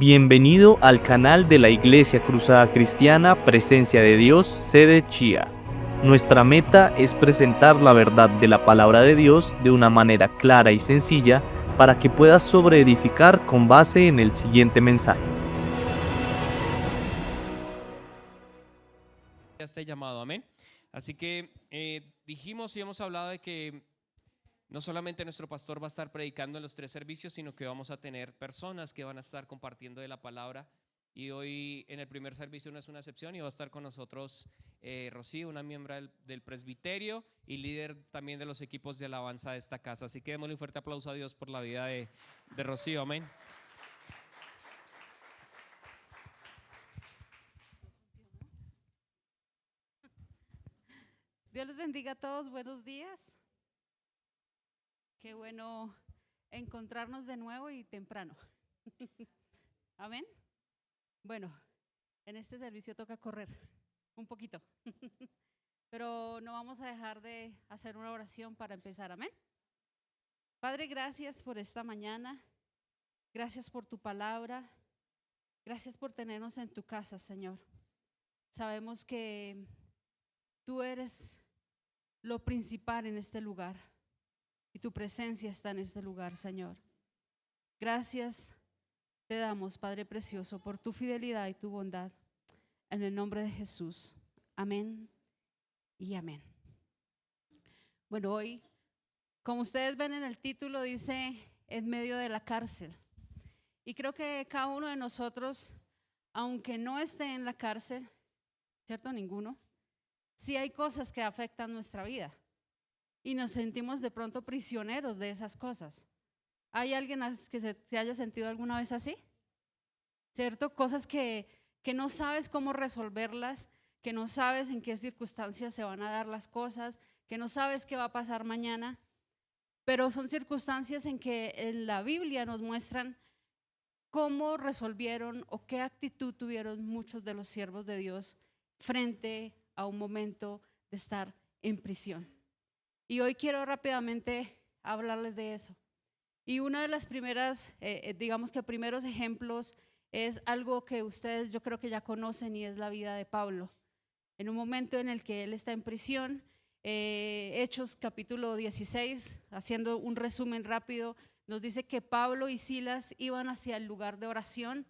Bienvenido al canal de la Iglesia Cruzada Cristiana Presencia de Dios, sede Chía. Nuestra meta es presentar la verdad de la palabra de Dios de una manera clara y sencilla para que puedas sobreedificar con base en el siguiente mensaje. Este llamado, amén. Así que dijimos y hemos hablado de que no solamente nuestro pastor va a estar predicando en los 3 servicios, sino que vamos a tener personas que van a estar compartiendo de la palabra. Y hoy en el primer servicio no es una excepción y va a estar con nosotros Rocío, una miembro del presbiterio y líder también de los equipos de alabanza de esta casa. Así que démosle un fuerte aplauso a Dios por la vida de Rocío, amén. Dios les bendiga a todos, buenos días. Qué bueno encontrarnos de nuevo y temprano. Amén. Bueno, en este servicio toca correr un poquito, pero no vamos a dejar de hacer una oración para empezar. Amén. Padre, gracias por esta mañana, gracias por tu palabra, gracias por tenernos en tu casa, Señor. Sabemos que tú eres lo principal en este lugar y tu presencia está en este lugar, Señor. Gracias te damos, Padre precioso, por tu fidelidad y tu bondad, en el nombre de Jesús. Amén y amén. Bueno, hoy, como ustedes ven en el título, dice en medio de la cárcel. Y creo que cada uno de nosotros, aunque no esté en la cárcel, ¿cierto? Ninguno, sí hay cosas que afectan nuestra vida y nos sentimos de pronto prisioneros de esas cosas. ¿Hay alguien que se haya sentido alguna vez así? ¿Cierto? Cosas que no sabes cómo resolverlas, que no sabes en qué circunstancias se van a dar las cosas, que no sabes qué va a pasar mañana, pero son circunstancias en que en la Biblia nos muestran cómo resolvieron o qué actitud tuvieron muchos de los siervos de Dios frente a un momento de estar en prisión. Y hoy quiero rápidamente hablarles de eso. Y una de las primeras, digamos que primeros ejemplos es algo que ustedes yo creo que ya conocen y es la vida de Pablo. En un momento en el que él está en prisión, Hechos capítulo 16, haciendo un resumen rápido, nos dice que Pablo y Silas iban hacia el lugar de oración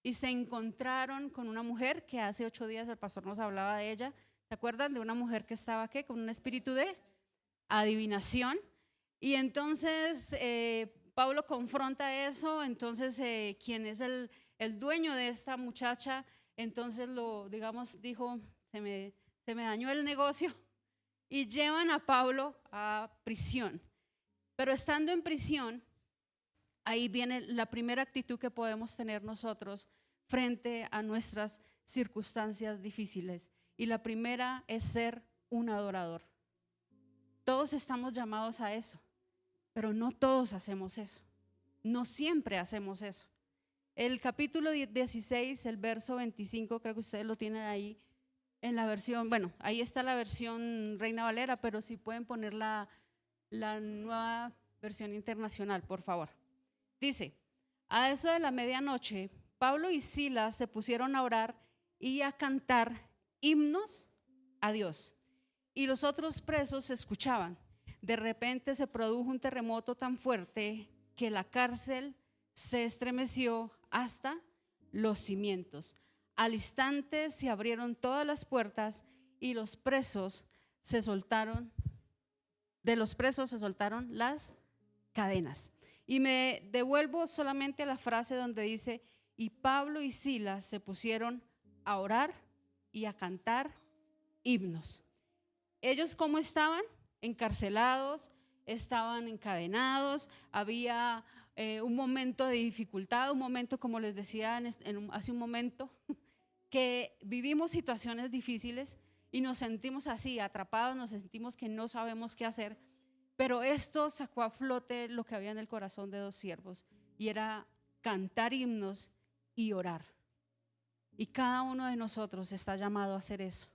y se encontraron con una mujer que hace 8 días el pastor nos hablaba de ella. ¿Se acuerdan de una mujer que estaba ¿qué? Con un espíritu de adivinación? Y entonces Pablo confronta eso. Entonces quien es el dueño de esta muchacha, entonces dijo, se me dañó el negocio, y llevan a Pablo a prisión. Pero estando en prisión, ahí viene la primera actitud que podemos tener nosotros frente a nuestras circunstancias difíciles, y la primera es ser un adorador. Todos estamos llamados a eso, pero no todos hacemos eso, no siempre hacemos eso. El capítulo 16, el verso 25, creo que ustedes lo tienen ahí en la versión, bueno, ahí está la versión Reina Valera, pero si pueden poner la nueva versión internacional, por favor. Dice: a eso de la medianoche, Pablo y Silas se pusieron a orar y a cantar himnos a Dios, y los otros presos escuchaban. De repente se produjo un terremoto tan fuerte que la cárcel se estremeció hasta los cimientos. Al instante se abrieron todas las puertas y de los presos se soltaron las cadenas. Y me devuelvo solamente a la frase donde dice: y Pablo y Silas se pusieron a orar y a cantar himnos. Ellos, ¿cómo estaban? Encarcelados, estaban encadenados, había un momento de dificultad, un momento, como les decía hace un momento, que vivimos situaciones difíciles y nos sentimos así, atrapados, nos sentimos que no sabemos qué hacer. Pero esto sacó a flote lo que había en el corazón de 2 siervos, y era cantar himnos y orar. Y cada uno de nosotros está llamado a hacer eso.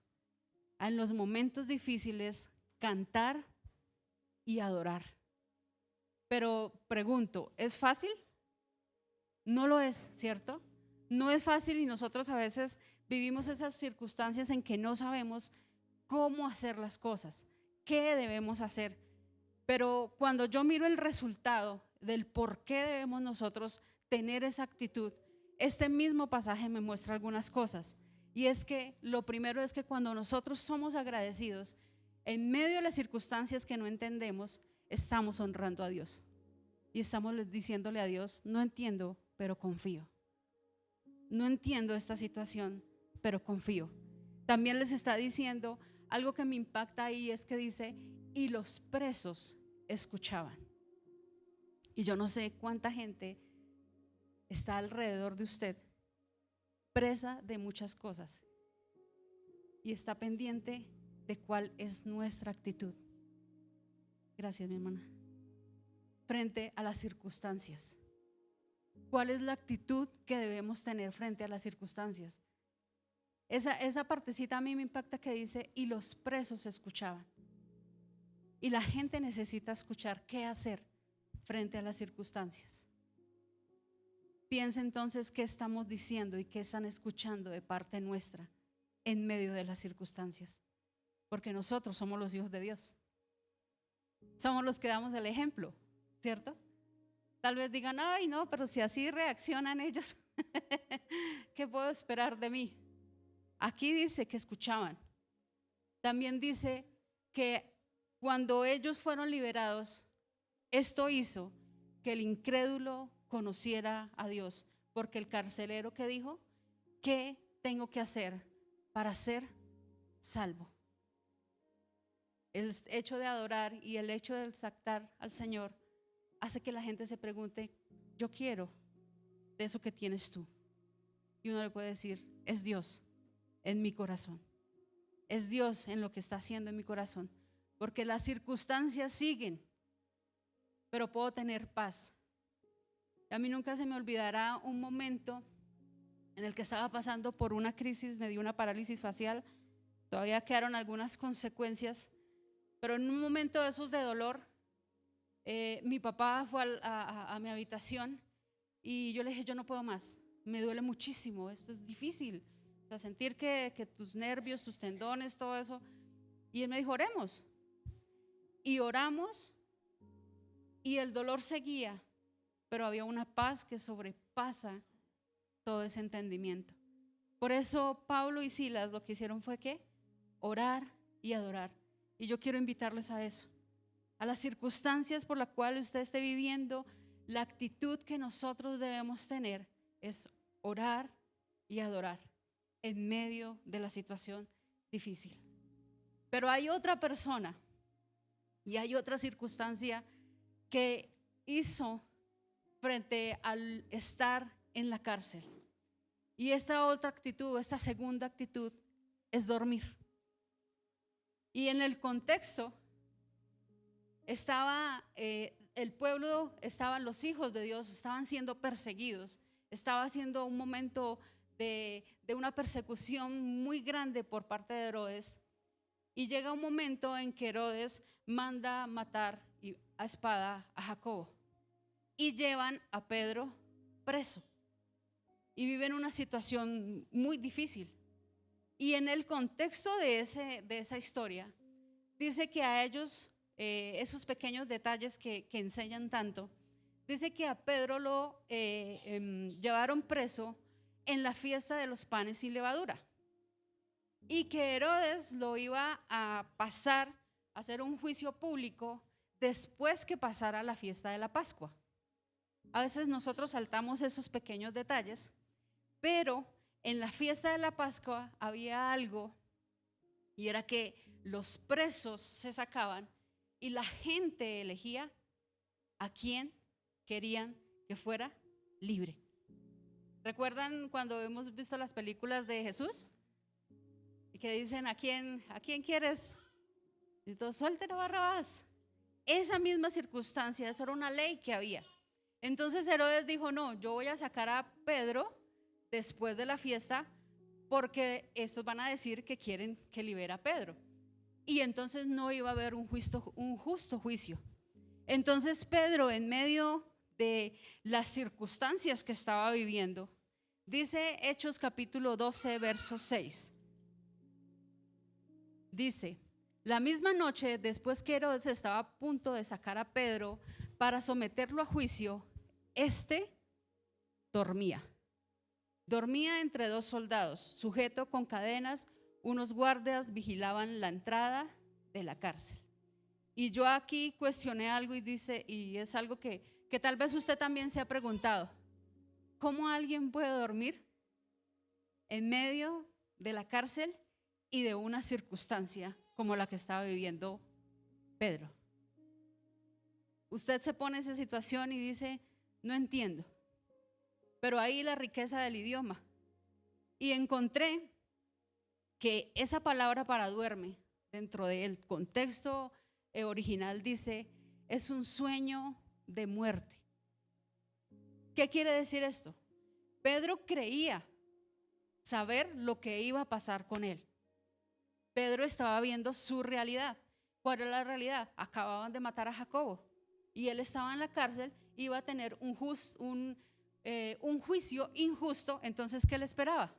En los momentos difíciles, cantar y adorar. Pero pregunto, ¿es fácil? No lo es, ¿cierto? no es fácil y nosotros a veces vivimos esas circunstancias en que no sabemos cómo hacer las cosas, qué debemos hacer. Pero cuando yo miro el resultado del por qué debemos nosotros tener esa actitud, este mismo pasaje me muestra algunas cosas. Y es que lo primero es que cuando nosotros somos agradecidos, en medio de las circunstancias que no entendemos, estamos honrando a Dios. Y estamos diciéndole a Dios, no entiendo, pero confío. No entiendo esta situación, pero confío. También les está diciendo algo que me impacta ahí, es que dice, y los presos escuchaban. Y yo no sé cuánta gente está alrededor de usted, presa de muchas cosas, y está pendiente de cuál es nuestra actitud. Gracias, mi hermana. Frente a las circunstancias, ¿cuál es la actitud que debemos tener frente a las circunstancias? Esa partecita a mí me impacta que dice, y los presos escuchaban. Y la gente necesita escuchar qué hacer frente a las circunstancias. Piensa entonces qué estamos diciendo y qué están escuchando de parte nuestra en medio de las circunstancias. Porque nosotros somos los hijos de Dios. Somos los que damos el ejemplo, ¿cierto? Tal vez digan, ay no, pero si así reaccionan ellos, ¿qué puedo esperar de mí? Aquí dice que escuchaban. También dice que cuando ellos fueron liberados, esto hizo que el incrédulo conociera a Dios, porque el carcelero que dijo, ¿qué tengo que hacer para ser salvo? El hecho de adorar y el hecho de exaltar al Señor hace que la gente se pregunte, yo quiero de eso que tienes tú. Y uno le puede decir, es Dios en mi corazón, es Dios en lo que está haciendo en mi corazón, porque las circunstancias siguen, pero puedo tener paz. A mí nunca se me olvidará un momento en el que estaba pasando por una crisis, me dio una parálisis facial, todavía quedaron algunas consecuencias, pero en un momento de esos de dolor, mi papá fue a mi habitación y yo le dije, yo no puedo más, me duele muchísimo, esto es difícil, o sea, sentir que tus nervios, tus tendones, todo eso. Y él me dijo, oremos. Y oramos y el dolor seguía, pero había una paz que sobrepasa todo ese entendimiento. Por eso Pablo y Silas lo que hicieron fue ¿qué? Orar y adorar. Y yo quiero invitarles a eso, a las circunstancias por las cuales usted esté viviendo. La actitud que nosotros debemos tener es orar y adorar en medio de la situación difícil. Pero hay otra persona y hay otra circunstancia que hizo frente al estar en la cárcel. Y esta otra actitud, esta segunda actitud es dormir. Y en el contexto estaba el pueblo, estaban los hijos de Dios, estaban siendo perseguidos, estaba siendo un momento de una persecución muy grande por parte de Herodes. Y llega un momento en que Herodes manda matar a espada a Jacobo y llevan a Pedro preso y viven una situación muy difícil. Y en el contexto de esa historia dice que a ellos, esos pequeños detalles que enseñan tanto, dice que a Pedro lo llevaron preso en la fiesta de los panes sin levadura y que Herodes lo iba a pasar a hacer un juicio público después que pasara la fiesta de la Pascua. A veces nosotros saltamos esos pequeños detalles, pero en la fiesta de la Pascua había algo, y era que los presos se sacaban y la gente elegía a quién querían que fuera libre. ¿Recuerdan cuando hemos visto las películas de Jesús? Y que dicen, ¿a quién quieres? Y todos, suelten a Barrabás. Esa misma circunstancia, eso era una ley que había. Entonces Herodes dijo, no, yo voy a sacar a Pedro después de la fiesta porque estos van a decir que quieren que libere a Pedro. Y entonces no iba a haber un justo juicio. Entonces Pedro, en medio de las circunstancias que estaba viviendo, Dice Hechos capítulo 12, verso 6. Dice: la misma noche, después que Herodes estaba a punto de sacar a Pedro para someterlo a juicio, este dormía. Dormía entre dos soldados, sujeto con cadenas. Unos guardias vigilaban la entrada de la cárcel. Y yo aquí cuestioné algo y es algo que tal vez usted también se ha preguntado: ¿cómo alguien puede dormir en medio de la cárcel y de una circunstancia como la que estaba viviendo Pedro? Usted se pone en esa situación y dice: no entiendo. Pero ahí la riqueza del idioma. Y encontré que esa palabra para duerme, dentro del contexto original, dice: es un sueño de muerte. ¿Qué quiere decir esto? Pedro creía saber lo que iba a pasar con él. Pedro estaba viendo su realidad. ¿Cuál era la realidad? Acababan de matar a Jacobo y él estaba en la cárcel, iba a tener un juicio injusto. Entonces, ¿qué le esperaba?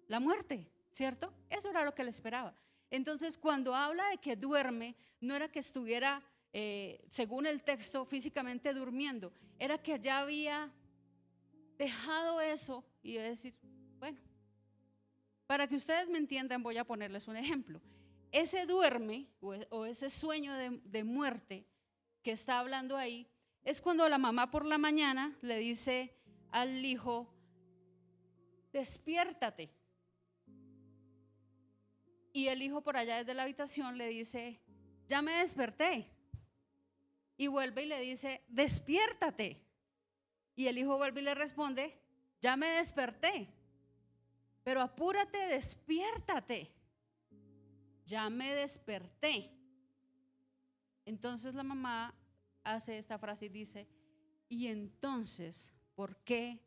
La muerte, ¿cierto? Eso era lo que le esperaba. Entonces, cuando habla de que duerme, no era que estuviera, según el texto, físicamente durmiendo, era que ya había dejado eso y iba a decir: bueno, para que ustedes me entiendan, voy a ponerles un ejemplo. Ese duerme o ese sueño de muerte que está hablando ahí es cuando la mamá por la mañana le dice al hijo: despiértate. Y el hijo por allá desde la habitación le dice: ya me desperté. Y vuelve y le dice: despiértate. Y el hijo vuelve y le responde: ya me desperté, pero apúrate, despiértate. Ya me desperté. Entonces la mamá hace esta frase y dice: y entonces, ¿por qué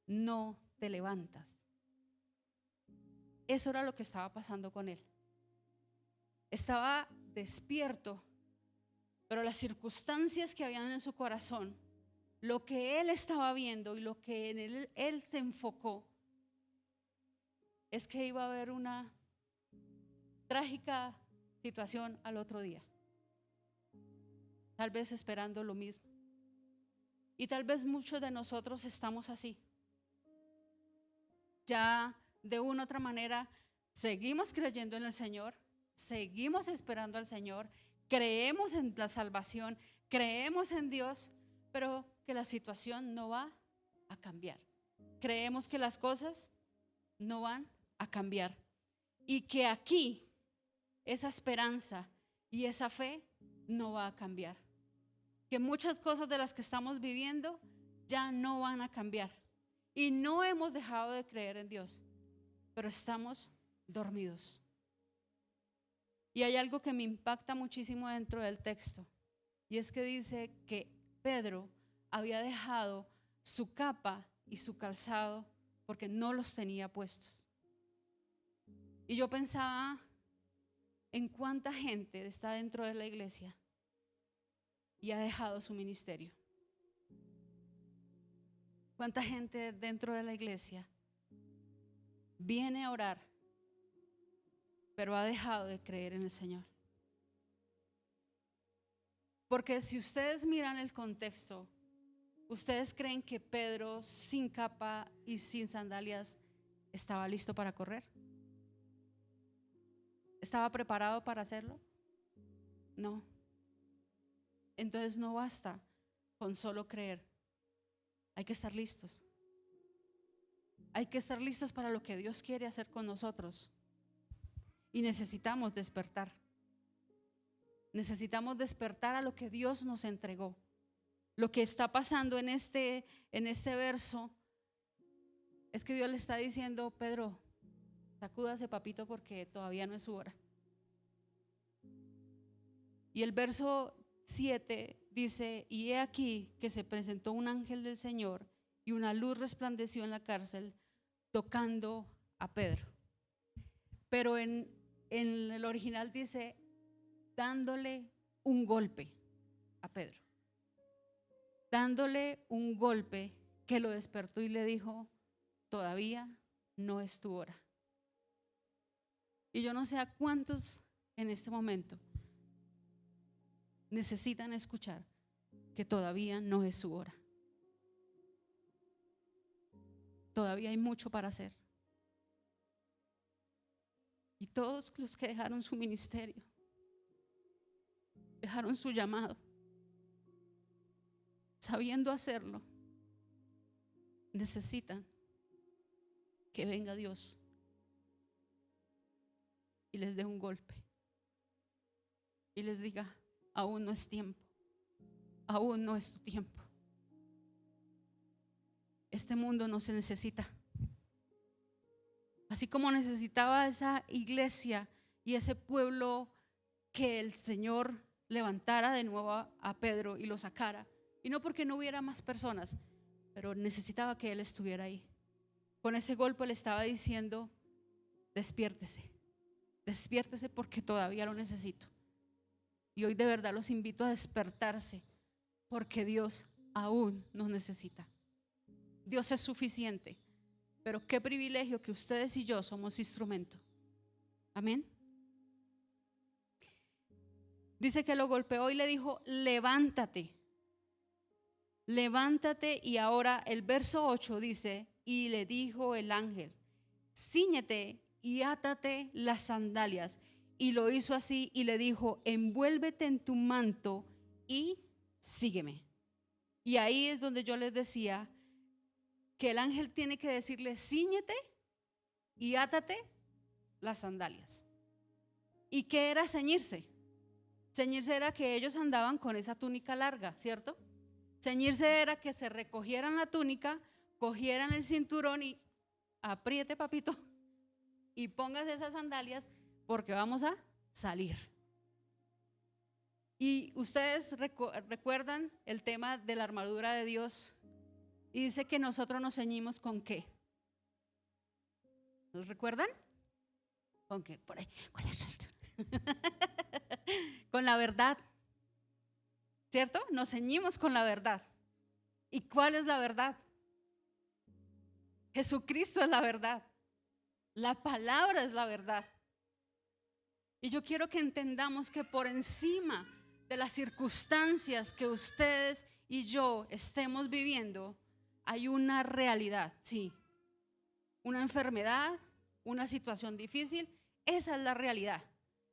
no te levantas? Eso era lo que estaba pasando con él. Estaba despierto, pero las circunstancias que habían en su corazón, lo que él estaba viendo y lo que en él se enfocó, es que iba a haber una trágica situación al otro día. Tal vez esperando lo mismo. Y tal vez muchos de nosotros estamos así. Ya de una u otra manera seguimos creyendo en el Señor, seguimos esperando al Señor, creemos en la salvación, creemos en Dios, pero que la situación no va a cambiar. Creemos que las cosas no van a cambiar y que aquí esa esperanza y esa fe no va a cambiar. Que muchas cosas de las que estamos viviendo ya no van a cambiar. Y no hemos dejado de creer en Dios, pero estamos dormidos. Y hay algo que me impacta muchísimo dentro del texto, y es que dice que Pedro había dejado su capa y su calzado porque no los tenía puestos. Y yo pensaba en cuánta gente está dentro de la iglesia y ha dejado su ministerio. Cuánta gente dentro de la iglesia viene a orar, pero ha dejado de creer en el Señor. Porque si ustedes miran el contexto, ¿ustedes creen que Pedro sin capa y sin sandalias estaba listo para correr? ¿Estaba preparado para hacerlo? No. Entonces no basta con solo creer. Hay que estar listos. Hay que estar listos para lo que Dios quiere hacer con nosotros. Y necesitamos despertar. Necesitamos despertar a lo que Dios nos entregó. Lo que está pasando en este verso es que Dios le está diciendo: Pedro, sacúdase, papito, porque todavía no es su hora. Y el verso 7 dice: y he aquí que se presentó un ángel del Señor y una luz resplandeció en la cárcel tocando a Pedro. Pero en el original dice: dándole un golpe a Pedro. Dándole un golpe que lo despertó y le dijo: todavía no es tu hora. Y yo no sé a cuántos en este momento necesitan escuchar que todavía no es su hora. Todavía hay mucho para hacer. Y todos los que dejaron su ministerio, dejaron su llamado, sabiendo hacerlo, necesitan que venga Dios y les dé un golpe y les diga: aún no es tiempo, aún no es tu tiempo. Este mundo no se necesita. Así como necesitaba esa iglesia y ese pueblo que el Señor levantara de nuevo a Pedro y lo sacara, y no porque no hubiera más personas, pero necesitaba que él estuviera ahí. Con ese golpe le estaba diciendo: despiértese, despiértese porque todavía lo necesito. Y hoy de verdad los invito a despertarse, porque Dios aún nos necesita. Dios es suficiente, pero qué privilegio que ustedes y yo somos instrumento. Amén. Dice que lo golpeó y le dijo: levántate, levántate. Y ahora el verso 8 dice: y le dijo el ángel: cíñete y átate las sandalias. Y lo hizo así y le dijo: envuélvete en tu manto y sígueme. Y ahí es donde yo les decía que el ángel tiene que decirle: cíñete y átate las sandalias. ¿Y qué era ceñirse? Ceñirse era que ellos andaban con esa túnica larga, ¿cierto? Ceñirse era que se recogieran la túnica, cogieran el cinturón y apriete, papito, y póngase esas sandalias porque vamos a salir. Y ustedes recuerdan el tema de la armadura de Dios, y dice que nosotros nos ceñimos ¿con qué? ¿Nos recuerdan? ¿Con qué? Por ahí. Con la verdad, ¿cierto? Nos ceñimos con la verdad. ¿Y cuál es la verdad? Jesucristo es la verdad. La palabra es la verdad. Y yo quiero que entendamos que por encima de las circunstancias que ustedes y yo estemos viviendo, hay una realidad, sí. Una enfermedad, una situación difícil, esa es la realidad.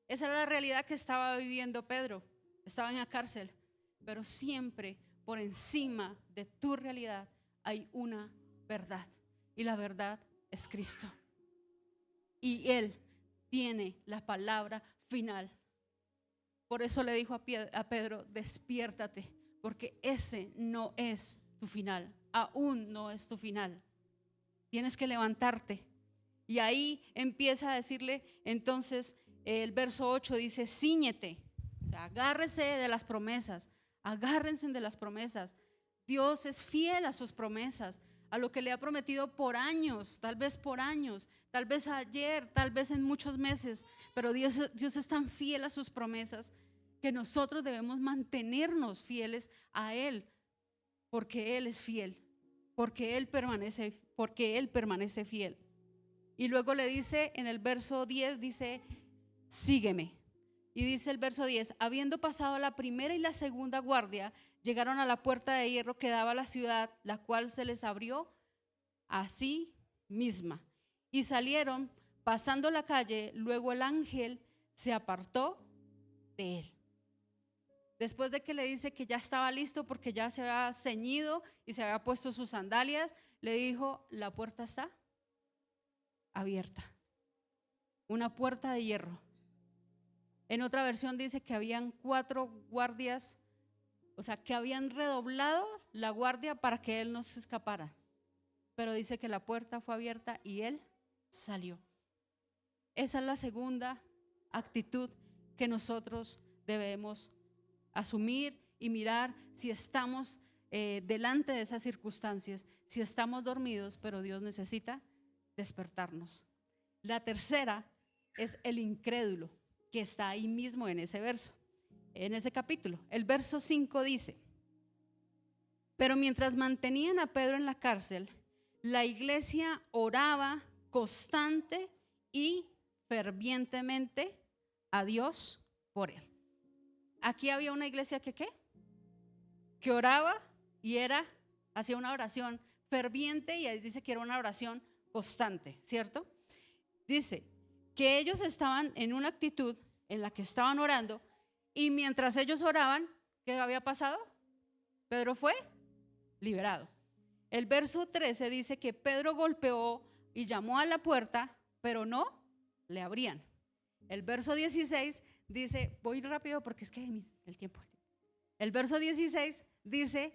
Esa es la realidad que estaba viviendo Pedro. Estaba en la cárcel. Pero siempre por encima de tu realidad hay una verdad. Y la verdad es Cristo. Y Él tiene la palabra final. Por eso le dijo a Pedro: despiértate, porque ese no es tu final. Aún no es tu final. Tienes que levantarte. Y ahí empieza a decirle, entonces el verso 8 dice: cíñete, o sea, agárrese de las promesas, agárrense de las promesas. Dios es fiel a sus promesas, a lo que le ha prometido por años, tal vez ayer, tal vez en muchos meses, pero Dios es tan fiel a sus promesas que nosotros debemos mantenernos fieles a Él, porque Él es fiel, porque Él permanece fiel. Y luego le dice en el verso 10, dice: sígueme. Y dice el verso 10: habiendo pasado la primera y la segunda guardia, llegaron a la puerta de hierro que daba a la ciudad, la cual se les abrió a sí misma. Y salieron pasando la calle, luego el ángel se apartó de él. Después de que le dice que ya estaba listo porque ya se había ceñido y se había puesto sus sandalias, le dijo: la puerta está abierta. Una puerta de hierro. En otra versión dice que habían 4 guardias, o sea, que habían redoblado la guardia para que él no se escapara. Pero dice que la puerta fue abierta y él salió. Esa es la segunda actitud que nosotros debemos asumir y mirar si estamos delante de esas circunstancias, si estamos dormidos, pero Dios necesita despertarnos. La tercera es el incrédulo, que está ahí mismo en ese verso, en ese capítulo. El verso 5 dice: pero mientras mantenían a Pedro en la cárcel, la iglesia oraba constante y fervientemente a Dios por él. Aquí había una iglesia que ¿qué? Que oraba y hacía una oración ferviente, y ahí dice que era una oración constante, ¿cierto? Dice que ellos estaban en una actitud en la que estaban orando, y mientras ellos oraban, ¿qué había pasado? Pedro fue liberado. El verso 13 dice que Pedro golpeó y llamó a la puerta, pero no le abrían. El verso 16 dice, voy rápido porque es que el tiempo. El verso 16 dice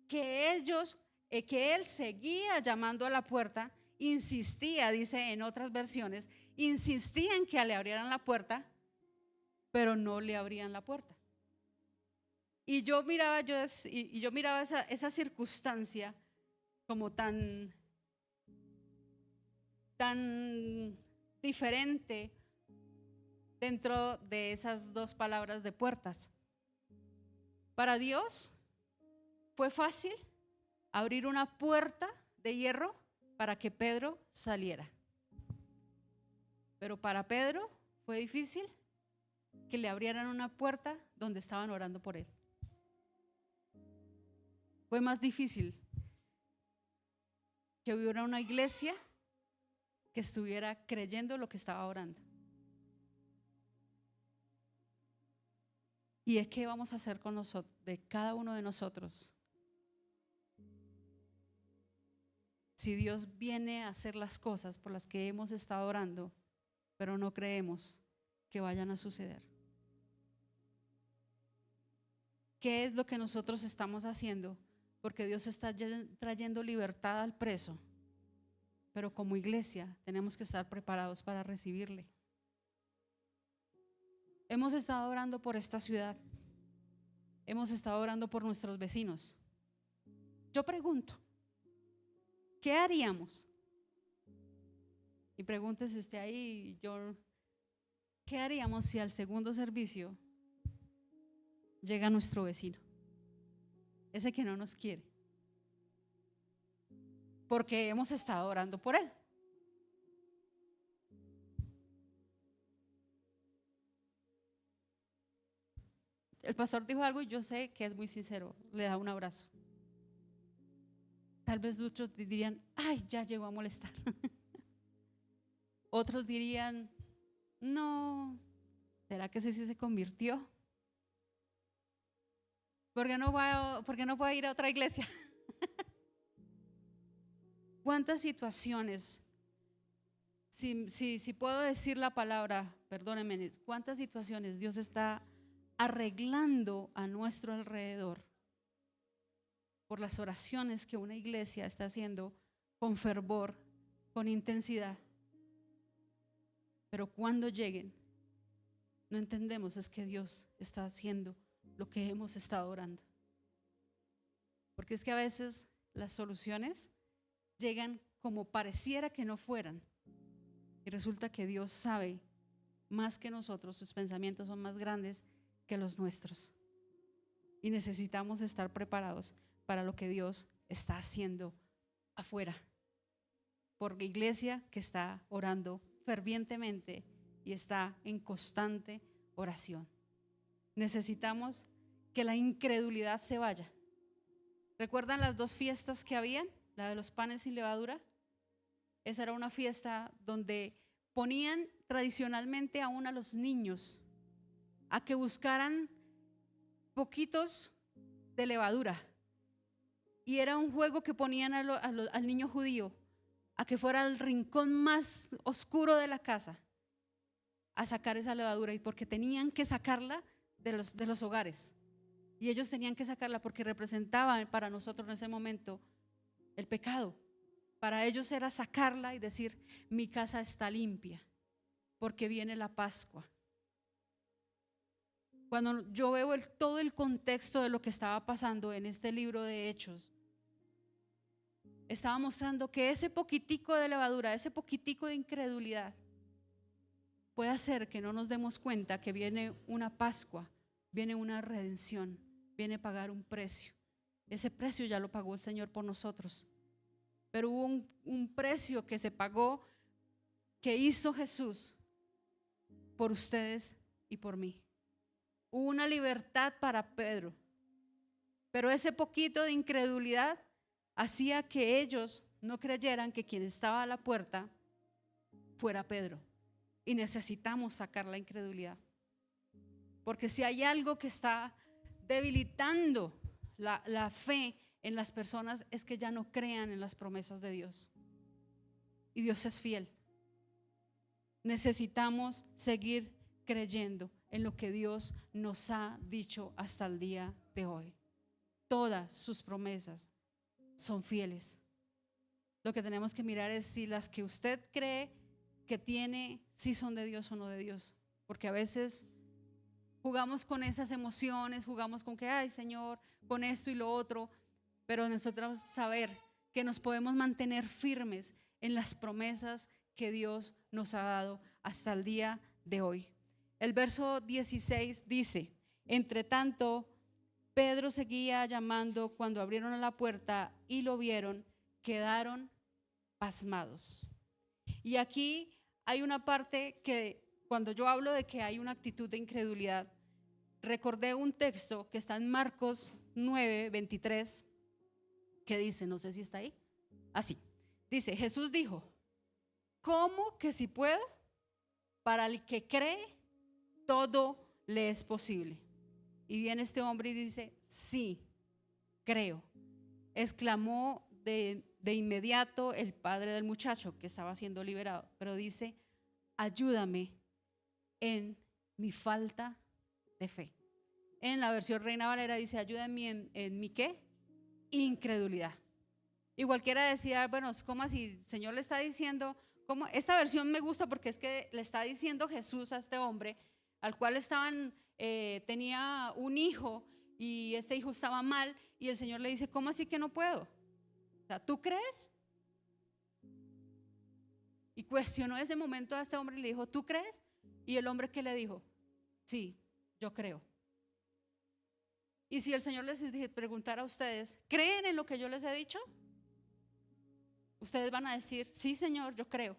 que él seguía llamando a la puerta, insistía, dice en otras versiones, insistía en que le abrieran la puerta, pero no le abrían la puerta. Y yo miraba esa circunstancia como tan diferente dentro de esas dos palabras de puertas. Para Dios fue fácil abrir una puerta de hierro para que Pedro saliera. Pero para Pedro fue difícil que le abrieran una puerta donde estaban orando por él. Fue más difícil que hubiera una iglesia que estuviera creyendo lo que estaba orando. ¿Y es qué vamos a hacer con nosotros, de cada uno de nosotros? Si Dios viene a hacer las cosas por las que hemos estado orando, pero no creemos que vayan a suceder. ¿Qué es lo que nosotros estamos haciendo? Porque Dios está trayendo libertad al preso, pero como iglesia tenemos que estar preparados para recibirle. Hemos estado orando por esta ciudad, hemos estado orando por nuestros vecinos. Yo pregunto, ¿qué haríamos? Y pregúntese usted ahí, ¿qué haríamos si al segundo servicio llega nuestro vecino? Ese que no nos quiere, porque hemos estado orando por él. El pastor dijo algo y yo sé que es muy sincero, le da un abrazo. Tal vez muchos dirían, ay, ya llegó a molestar. Otros dirían, no, ¿será que ese sí se convirtió? ¿Por qué no puedo ir a otra iglesia? ¿Cuántas situaciones, si puedo decir la palabra, perdónenme, cuántas situaciones Dios está arreglando a nuestro alrededor por las oraciones que una iglesia está haciendo con fervor, con intensidad? Pero cuando lleguen, no entendemos es que Dios está haciendo lo que hemos estado orando. Porque es que a veces las soluciones llegan como pareciera que no fueran, y resulta que Dios sabe más que nosotros, sus pensamientos son más grandes que los nuestros, y necesitamos estar preparados para lo que Dios está haciendo afuera, por la iglesia que está orando fervientemente y está en constante oración. Necesitamos que la incredulidad se vaya. ¿Recuerdan las dos fiestas que habían? La de los panes sin levadura. Esa era una fiesta donde ponían tradicionalmente aún a los niños a que buscaran poquitos de levadura, y era un juego que ponían al niño judío a que fuera al rincón más oscuro de la casa a sacar esa levadura, y porque tenían que sacarla de los hogares, y ellos tenían que sacarla porque representaba para nosotros en ese momento el pecado. Para ellos era sacarla y decir, mi casa está limpia porque viene la Pascua. Cuando yo veo todo el contexto de lo que estaba pasando en este libro de Hechos, estaba mostrando que ese poquitico de levadura, ese poquitico de incredulidad puede hacer que no nos demos cuenta que viene una Pascua, viene una redención, viene a pagar un precio. Ese precio ya lo pagó el Señor por nosotros. pero hubo un precio que se pagó, que hizo Jesús por ustedes y por mí. Hubo una libertad para Pedro, pero ese poquito de incredulidad hacía que ellos no creyeran que quien estaba a la puerta fuera Pedro. Y necesitamos sacar la incredulidad, porque si hay algo que está debilitando la fe en las personas, es que ya no crean en las promesas de Dios. Y Dios es fiel. Necesitamos seguir creyendo en lo que Dios nos ha dicho hasta el día de hoy. Todas sus promesas son fieles. Lo que tenemos que mirar es si las que usted cree que tiene, si son de Dios o no de Dios. Porque a veces jugamos con esas emociones, jugamos con que, ay Señor, con esto y lo otro, pero nosotros saber que nos podemos mantener firmes en las promesas que Dios nos ha dado hasta el día de hoy. El verso 16 dice: entre tanto, Pedro seguía llamando. Cuando abrieron la puerta y lo vieron, quedaron pasmados. Y aquí hay una parte que, cuando yo hablo de que hay una actitud de incredulidad, recordé un texto que está en Marcos 9:23, que dice, no sé si está ahí, así, dice: Jesús dijo, ¿cómo que si puedo? Para el que cree, todo le es posible. Y viene este hombre y dice: sí, creo. Exclamó de inmediato el padre del muchacho que estaba siendo liberado, pero dice: ayúdame en mi falta de fe. En la versión Reina Valera dice: ayúdame en mi ¿qué? Incredulidad. Y cualquiera decía, bueno, ¿cómo así? El Señor le está diciendo, ¿cómo? Esta versión me gusta porque es que le está diciendo Jesús a este hombre, al cual tenía un hijo y este hijo estaba mal, y el Señor le dice: ¿cómo así que no puedo? O sea, ¿tú crees? Y cuestionó ese momento a este hombre y le dijo: ¿tú crees? Y el hombre, ¿qué le dijo? Sí, yo creo. Y si el Señor les preguntara a ustedes, ¿creen en lo que yo les he dicho? Ustedes van a decir: sí, Señor, yo creo.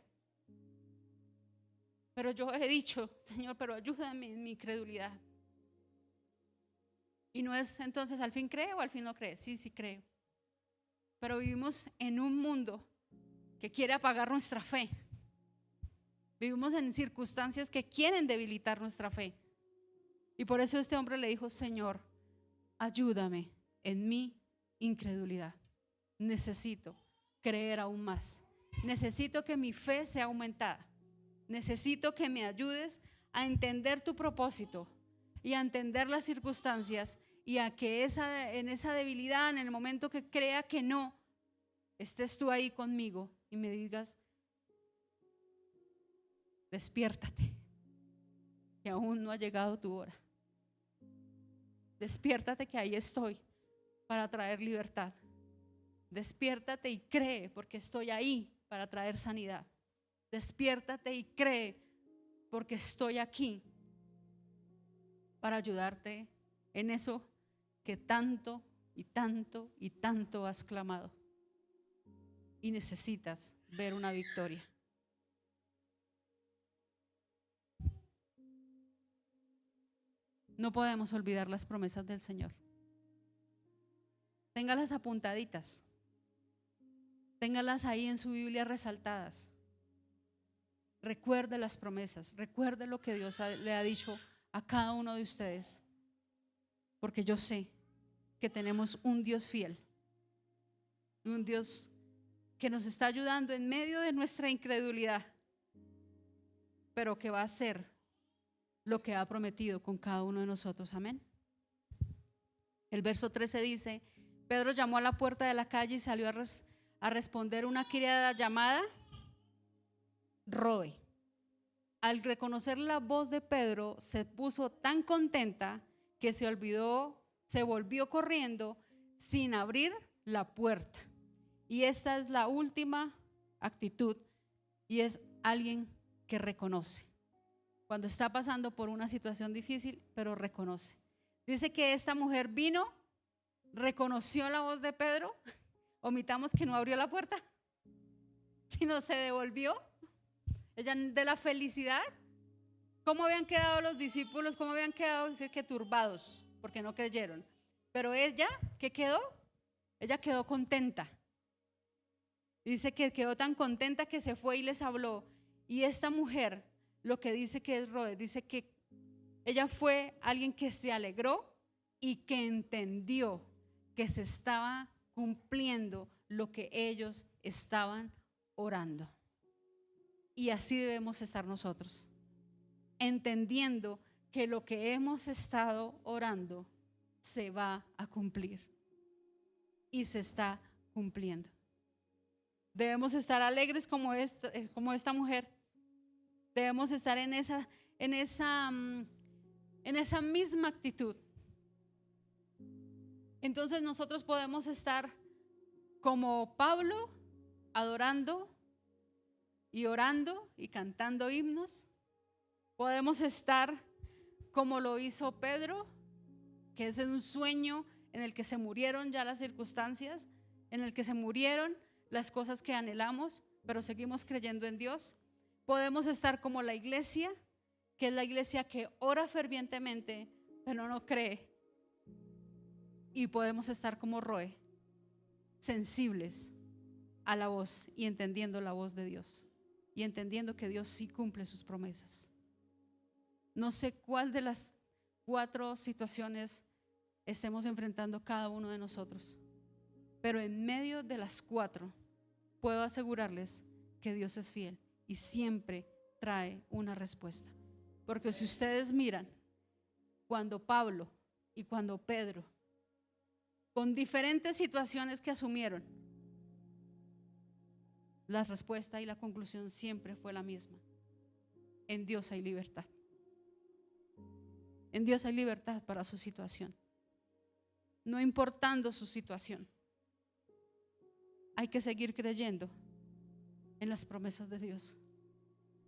Pero yo he dicho: Señor, pero ayúdame en mi incredulidad. Y no es entonces, ¿al fin cree o al fin no cree? Sí, sí creo. Pero vivimos en un mundo que quiere apagar nuestra fe. Vivimos en circunstancias que quieren debilitar nuestra fe. Y por eso este hombre le dijo: Señor, ayúdame en mi incredulidad. Necesito creer aún más. Necesito que mi fe sea aumentada. Necesito que me ayudes a entender tu propósito y a entender las circunstancias, y a que en esa debilidad, en el momento que crea que no, estés tú ahí conmigo y me digas: despiértate, que aún no ha llegado tu hora. Despiértate, que ahí estoy para traer libertad. Despiértate y cree, porque estoy ahí para traer sanidad. Despiértate y cree, porque estoy aquí para ayudarte en eso que tanto y tanto y tanto has clamado y necesitas ver una victoria. No podemos olvidar las promesas del Señor. Téngalas apuntaditas, téngalas ahí en su Biblia resaltadas. Recuerde las promesas, recuerde lo que Dios le ha dicho a cada uno de ustedes, porque yo sé que tenemos un Dios fiel, un Dios que nos está ayudando en medio de nuestra incredulidad, pero que va a hacer lo que ha prometido con cada uno de nosotros. Amén. El verso 13 dice: Pedro llamó a la puerta de la calle y salió a responder una criada llamada Rode. Al reconocer la voz de Pedro, se puso tan contenta que se volvió corriendo sin abrir la puerta. Y esta es la última actitud, y es alguien que reconoce cuando está pasando por una situación difícil, pero reconoce. Dice que esta mujer vino, reconoció la voz de Pedro. Omitamos que no abrió la puerta, sino se devolvió. Ella de la felicidad. ¿Cómo habían quedado los discípulos? ¿Cómo habían quedado? Dice que turbados, porque no creyeron. Pero ella, ¿qué quedó? Ella quedó contenta. Dice que quedó tan contenta que se fue y les habló. Y esta mujer, lo que dice que es Rode, dice que ella fue alguien que se alegró y que entendió que se estaba cumpliendo lo que ellos estaban orando. Y así debemos estar nosotros, entendiendo que lo que hemos estado orando se va a cumplir y se está cumpliendo. Debemos estar alegres como esta mujer. Debemos estar en esa misma actitud. Entonces nosotros podemos estar como Pablo, adorando y orando y cantando himnos. Podemos estar como lo hizo Pedro, que es un sueño en el que se murieron ya las circunstancias, en el que se murieron las cosas que anhelamos, pero seguimos creyendo en Dios. Podemos estar como la iglesia, que es la iglesia que ora fervientemente, pero no cree. Y podemos estar como Roe, sensibles a la voz y entendiendo la voz de Dios y entendiendo que Dios sí cumple sus promesas. No sé cuál de las 4 situaciones estemos enfrentando cada uno de nosotros, pero en medio de las 4 puedo asegurarles que Dios es fiel y siempre trae una respuesta. Porque si ustedes miran, cuando Pablo y cuando Pedro, con diferentes situaciones que asumieron, la respuesta y la conclusión siempre fue la misma: en Dios hay libertad. En Dios hay libertad para su situación, no importando su situación. Hay que seguir creyendo en las promesas de Dios,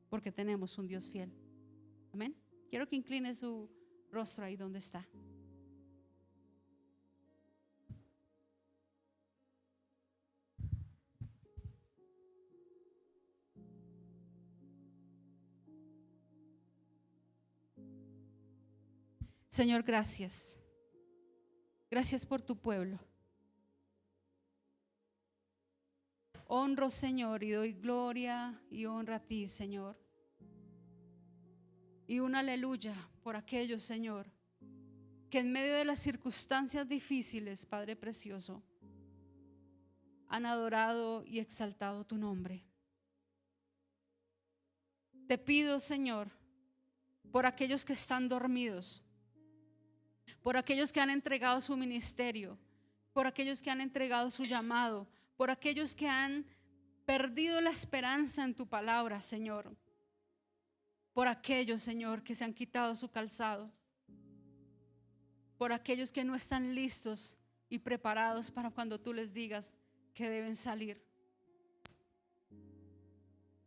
porque tenemos un Dios fiel. Amén. Quiero que incline su rostro ahí donde está. Señor, gracias. Gracias por tu pueblo. Honro, Señor, y doy gloria y honra a ti, Señor. Y un aleluya por aquellos, Señor, que en medio de las circunstancias difíciles, Padre precioso, han adorado y exaltado tu nombre. Te pido, Señor, por aquellos que están dormidos, por aquellos que han entregado su ministerio, por aquellos que han entregado su llamado, por aquellos que han perdido la esperanza en tu palabra, Señor, por aquellos, Señor, que se han quitado su calzado, por aquellos que no están listos y preparados para cuando tú les digas que deben salir.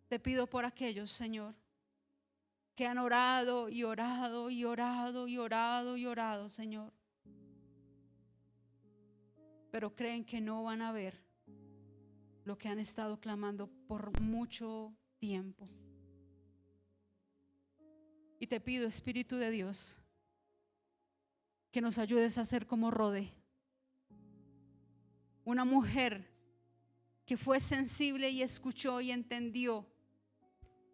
Te pido por aquellos, Señor, que han orado y orado y orado y orado y orado, Señor, pero creen que no van a ver lo que han estado clamando por mucho tiempo. Y te pido, Espíritu de Dios, que nos ayudes a ser como Rode, una mujer que fue sensible y escuchó y entendió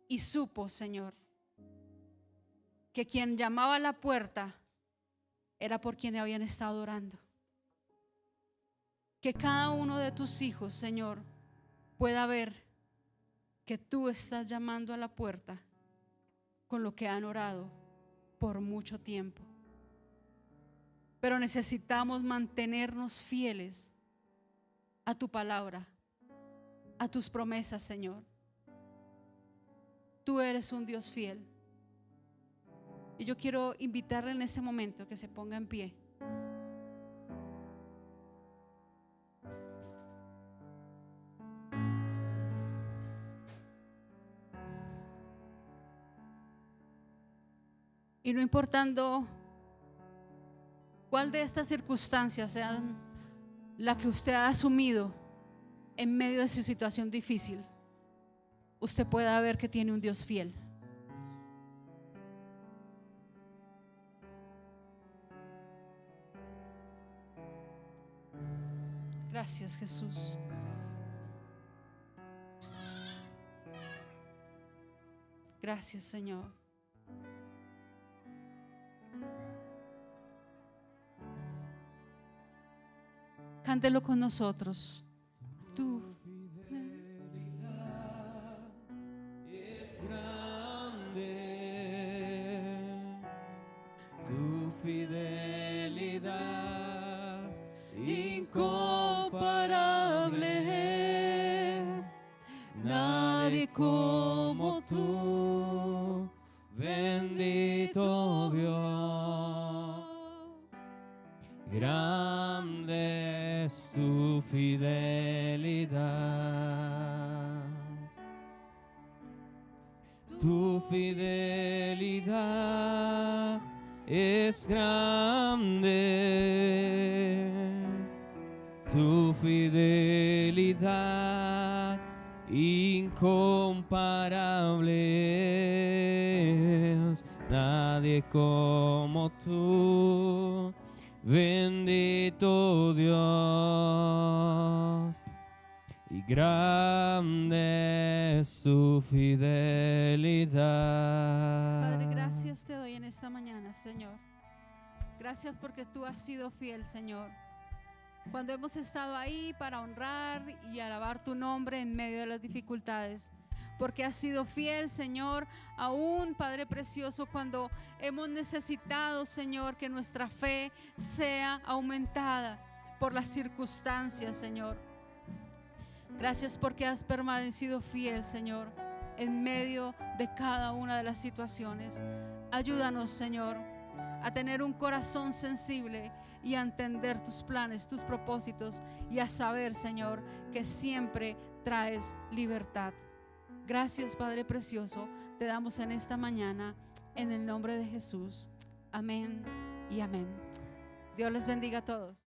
y supo, Señor, que quien llamaba a la puerta era por quien habían estado orando. Que cada uno de tus hijos, Señor, pueda ver que tú estás llamando a la puerta con lo que han orado por mucho tiempo. Pero necesitamos mantenernos fieles a tu palabra, a tus promesas, Señor. Tú eres un Dios fiel. Y yo quiero invitarle en este momento que se ponga en pie. Y no importando cuál de estas circunstancias sean la que usted ha asumido en medio de su situación difícil, usted pueda ver que tiene un Dios fiel. Gracias, Jesús. Gracias, Señor. Cántelo con nosotros. Tu fidelidad es grande, tu fidelidad incomparable, nadie como tú, bendito Dios. Grande es tu fidelidad, tu fidelidad es grande, tu fidelidad incomparable, nadie como tú, bendito Dios, y grande es tu fidelidad. Padre, gracias te doy en esta mañana, Señor. Gracias porque tú has sido fiel, Señor. Cuando hemos estado ahí para honrar y alabar tu nombre en medio de las dificultades, porque has sido fiel, Señor, aún, Padre precioso, cuando hemos necesitado, Señor, que nuestra fe sea aumentada por las circunstancias, Señor. Gracias porque has permanecido fiel, Señor, en medio de cada una de las situaciones. Ayúdanos, Señor, a tener un corazón sensible y a entender tus planes, tus propósitos, y a saber, Señor, que siempre traes libertad. Gracias, Padre precioso, te damos en esta mañana en el nombre de Jesús. Amén y amén. Dios les bendiga a todos.